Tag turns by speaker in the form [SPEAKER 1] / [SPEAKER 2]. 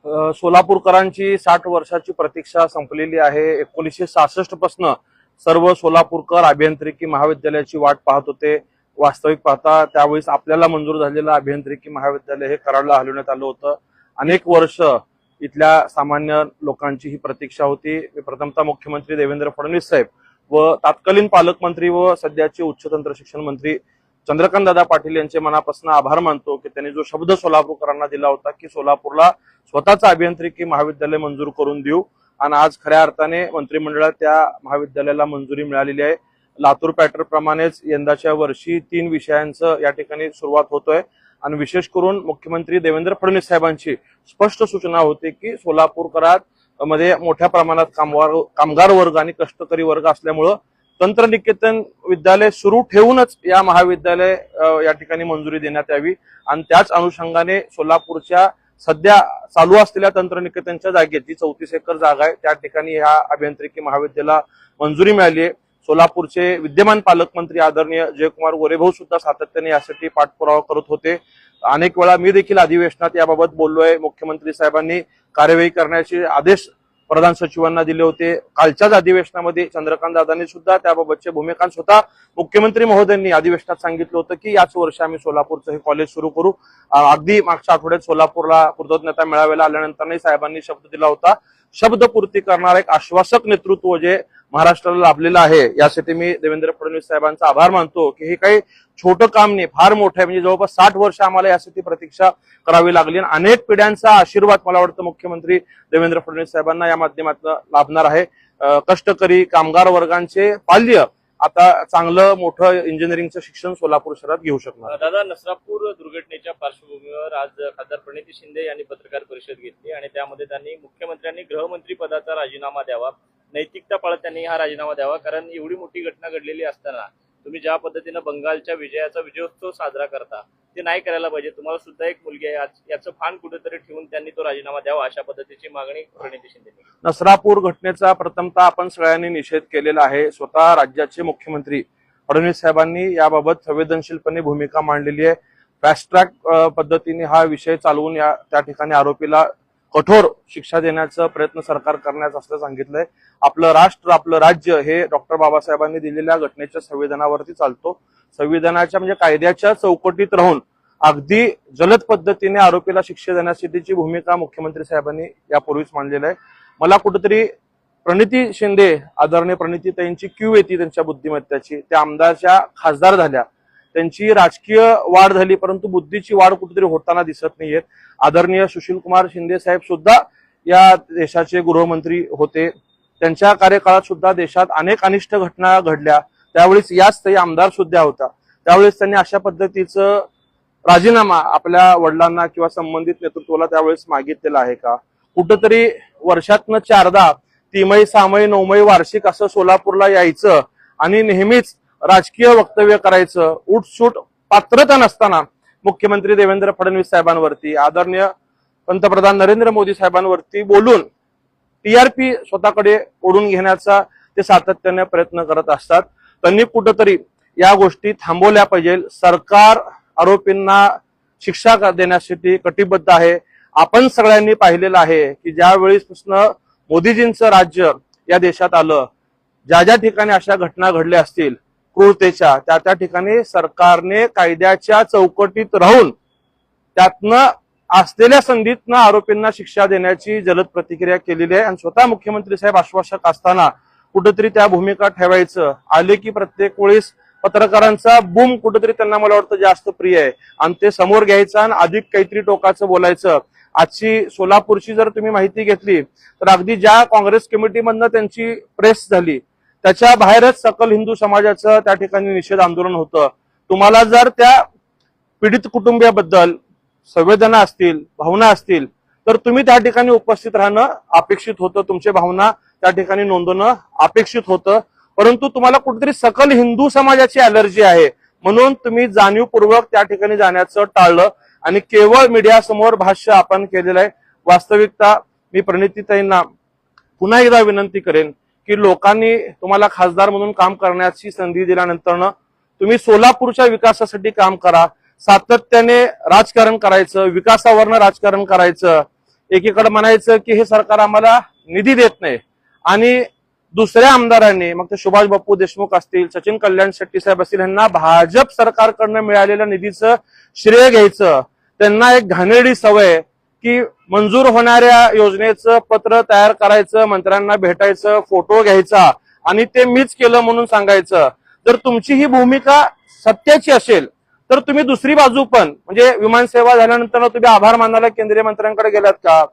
[SPEAKER 1] सोलापूरकरांची 60 वर्षाची प्रतीक्षा संपलेली आहे। 1966 पासून सर्व सोलापूरकर अभियांत्रिकी महाविद्यालयाची वाट पाहत होते। वास्तविक पाहता त्यावेळेस आपल्याला मंजूर झालेलं अभियांत्रिकी महाविद्यालय हे कराडला हलवण्यात आलं होतं। अनेक वर्ष इथल्या सामान्य लोकांची ही प्रतीक्षा होती। मी प्रथमतः मुख्यमंत्री देवेंद्र फडणवीस साहेब व तत्कालीन पालकमंत्री व सध्याचे उच्च तंत्र शिक्षण मंत्री चंद्रकांत दादा पाटील यांचे मनापासून आभार मानतो की त्यांनी जो शब्द सोलापूरकरांना दिला होता की सोलापूरला स्वतःचं अभियांत्रिकी महाविद्यालय मंजूर करून देऊ, आणि आज खऱ्या अर्थाने मंत्रिमंडळात त्या महाविद्यालयाला मंजुरी मिळालेली आहे। लातूर पॅटर्न प्रमाणेच यंदाच्या वर्षी 3 विषयांचं या ठिकाणी सुरुवात होतोय आणि विशेष करून मुख्यमंत्री देवेंद्र फडणवीस साहेबांची स्पष्ट सूचना होती की सोलापूरकरात मध्ये मोठ्या प्रमाणात कामगार वर्ग आणि कष्टकरी वर्ग असल्यामुळं तंत्रनिकेतन विद्यालय सुरू ठेवूनच या महाविद्यालय या ठिकाणी मंजुरी देण्यात यावी, आणि त्याच अनुषंगाने सोलापूरच्या सध्या चालू असलेल्या तंत्रनिकेतनच्या जागेत जी 34 एकर जागा आहे त्या ठिकाणी ह्या अभियांत्रिकी महाविद्यालयाला मंजुरी मिळाली आहे। सोलापूरचे विद्यमान पालकमंत्री आदरणीय जयकुमार गोरेभाऊ सुद्धा सातत्याने यासाठी पाठपुरावा करत होते। अनेक वेळा मी देखील अधिवेशनात याबाबत बोललोय। मुख्यमंत्री साहेबांनी कार्यवाही करण्याचे आदेश प्रधान सचिवांना दिले होते। कालच्याच अधिवेशनामध्ये चंद्रकांत दादांनी सुद्धा त्याबाबतचे भूमिका स्वतः मुख्यमंत्री महोदयांनी अधिवेशनात सांगितलं होतं की याच वर्षी आम्ही सोलापूरचं हे कॉलेज सुरू करू। अगदी मागच्या आठवड्यात सोलापूरला कृतज्ञता मेळाव्याला आल्यानंतरही साहेबांनी शब्द दिला होता। शब्दपूर्ती करणारा एक आश्वासक नेतृत्व जे महाराष्ट्राला लाभलेलं आहे यासाठी मी देवेंद्र फडणवीस साहेबांचा आभार मानतो की हे काही छोटं काम नाही, फार मोठं आहे। म्हणजे जवळपास 60 वर्ष आम्हाला यासाठी प्रतीक्षा करावी लागली आणि अनेक पिढ्यांचा आशीर्वाद मला वाटतं मुख्यमंत्री देवेंद्र फडणवीस साहेबांना या माध्यमातून लाभणार आहे। कष्टकरी कामगार वर्गांचे पाल्य आता चांगलं मोठं इंजिनिअरिंगचं शिक्षण सोलापूर शहरात घेऊ शकणार।
[SPEAKER 2] दादा, नसरापूर दुर्घटनेच्या पार्श्वभूमीवर आज खासदार प्रणिती शिंदे यांनी पत्रकार परिषद घेतली आणि त्यामध्ये त्यांनी मुख्यमंत्र्यांनी गृहमंत्री पदाचा राजीनामा द्यावा, नैतिकता पाळत त्यांनी हा राजीनामा द्यावा, कारण एवढी मोठी घटना घडलेली असताना तुम्ही ज्या पद्धतीने बंगालच्या विजयाचा विजयोत्सव साजरा करता ते नाही करायला पाहिजे। तुम्हाला सुद्धा एक मुलगी आहे, याचं फान कुठेतरी ठेवून त्यांनी तो राजीनामा द्यावा अशा पद्धतीची मागणी प्रणिती शिंदे।
[SPEAKER 1] नसरापूर घटनेचा प्रथमतः आपण सगळ्यांनी निषेध केलेला आहे। स्वतः राज्याचे मुख्यमंत्री फडणवीस साहेबांनी याबाबत संवेदनशीलपणे भूमिका मांडलेली आहे। फास्ट ट्रॅक पद्धतीने हा विषय चालवून त्या ठिकाणी आरोपीला कठोर शिक्षा देण्याचा प्रयत्न सरकार करण्याचं असं सांगितलंय। आपलं राष्ट्र आपलं राज्य हे डॉक्टर बाबासाहेबांनी दिलेल्या घटनेच्या संविधानावरती चालतो। संविधानाच्या म्हणजे कायद्याच्या चौकटीत राहून अगदी जलद पद्धतीने आरोपीला शिक्षा देण्यासाठीची भूमिका मुख्यमंत्री साहेबांनी यापूर्वीच मांडलेली आहे। मला कुठेतरी प्रणिती शिंदे आदरणीय प्रणितीताईंची क्यू येते त्यांच्या बुद्धिमत्तेची। त्या आमदारच्या खासदार झाल्या, त्यांची राजकीय वाढ झाली परंतु बुद्धीची वाढ कुठेतरी होताना दिसत नाहीये। आदरणीय सुशील कुमार शिंदे साहेब सुद्धा या देशाचे गृहमंत्री होते। त्यांच्या कार्यकाळात सुद्धा देशात अनेक अनिष्ट घटना घडल्या, त्यावेळेस याच ते आमदार सुद्धा होता। त्यावेळेस त्यांनी अशा पद्धतीचं राजीनामा आपल्या वडिलांना किंवा संबंधित नेतृत्वाला त्यावेळेस मागितलेला आहे का? कुठंतरी वर्षातनं 4दा 3 6 9 वार्षिक असं सोलापूरला यायचं आणि नेहमीच राजकीय वक्तव्य करायचं, उठसूट पात्रता नसताना मुख्यमंत्री देवेंद्र फडणवीस साहेबांवरती आदरणीय पंतप्रधान नरेंद्र मोदी साहेबांवरती बोलून टीआरपी स्वतःकडे ओढून घेण्याचा ते सातत्याने प्रयत्न करत असतात। त्यांनी कुठंतरी या गोष्टी थांबवल्या पाहिजे। सरकार आरोपींना शिक्षा देण्यासाठी कटिबद्ध आहे। आपण सगळ्यांनी पाहिलेलं आहे की ज्या वेळेसपासून मोदीजींचं राज्य या देशात आलं, ज्या ज्या ठिकाणी अशा घटना घडल्या असतील क्रूरतेच्या, त्या ठिकाणी सरकारने कायद्याच्या चौकटीत राहून त्यातनं असलेल्या संधीतनं आरोपींना शिक्षा देण्याची जलद प्रतिक्रिया केलेली आहे। आणि स्वतः मुख्यमंत्री साहेब आश्वासक असताना कुठेतरी त्या भूमिका ठेवायचं आले की प्रत्येक वेळेस पत्रकारांचा बूम कुठेतरी त्यांना मला वाटतं जास्त प्रिय आहे आणि ते समोर घ्यायचं आणि अधिक काहीतरी टोकाचं बोलायचं। आजची सोलापूरची जर तुम्ही माहिती घेतली तर अगदी ज्या काँग्रेस कमिटीमधनं त्यांची प्रेस झाली त्याच्या बाहेरच सकल हिंदू समाजाचं त्या ठिकाणी निषेध आंदोलन होतं। तुम्हाला जर त्या पीडित कुटुंबियाबद्दल संवेदना असतील, भावना असतील तर तुम्ही त्या ठिकाणी उपस्थित राहणं अपेक्षित होतं, तुमच्या भावना त्या ठिकाणी नोंदवणं अपेक्षित होतं। परंतु तुम्हाला कुठेतरी सकल हिंदू समाजाची अलर्जी आहे म्हणून तुम्ही जाणीवपूर्वक त्या ठिकाणी जाण्याचं टाळलं आणि केवळ मीडियासमोर भाष्य आपण केलेलं आहे। वास्तविकता मी प्रणितीताईंना पुन्हा एकदा विनंती करेन की लोकांनी तुम्हाला खासदार म्हणून काम करण्याची संधी दिल्यानंतर तुम्ही सोलापूरच्या विकासासाठी काम करा। सातत्याने राजकारण करायचं, विकासावरनं राजकारण करायचं, एकीकडे म्हणायचं की हे सरकार आम्हाला निधी देत नाही आणि दुसऱ्या आमदारांनी मग ते सुभाष बापू देशमुख असतील, सचिन कल्याण शेट्टी साहेब असतील, यांना भाजप सरकारकडनं मिळालेल्या निधीचं श्रेय घ्यायचं. त्यांना एक घाणेरडी सवय की मंजूर होणाऱ्या योजनेचं पत्र तयार करायचं, मंत्र्यांना भेटायचं, फोटो घ्यायचा आणि ते मीच केलं म्हणून सांगायचं. जर तुमची ही भूमिका सत्याची असेल तर तुम्ही दुसरी बाजू पण म्हणजे विमान सेवा झाल्यानंतर तुम्ही आभार मानायला केंद्रीय मंत्र्यांकडे गेलात का?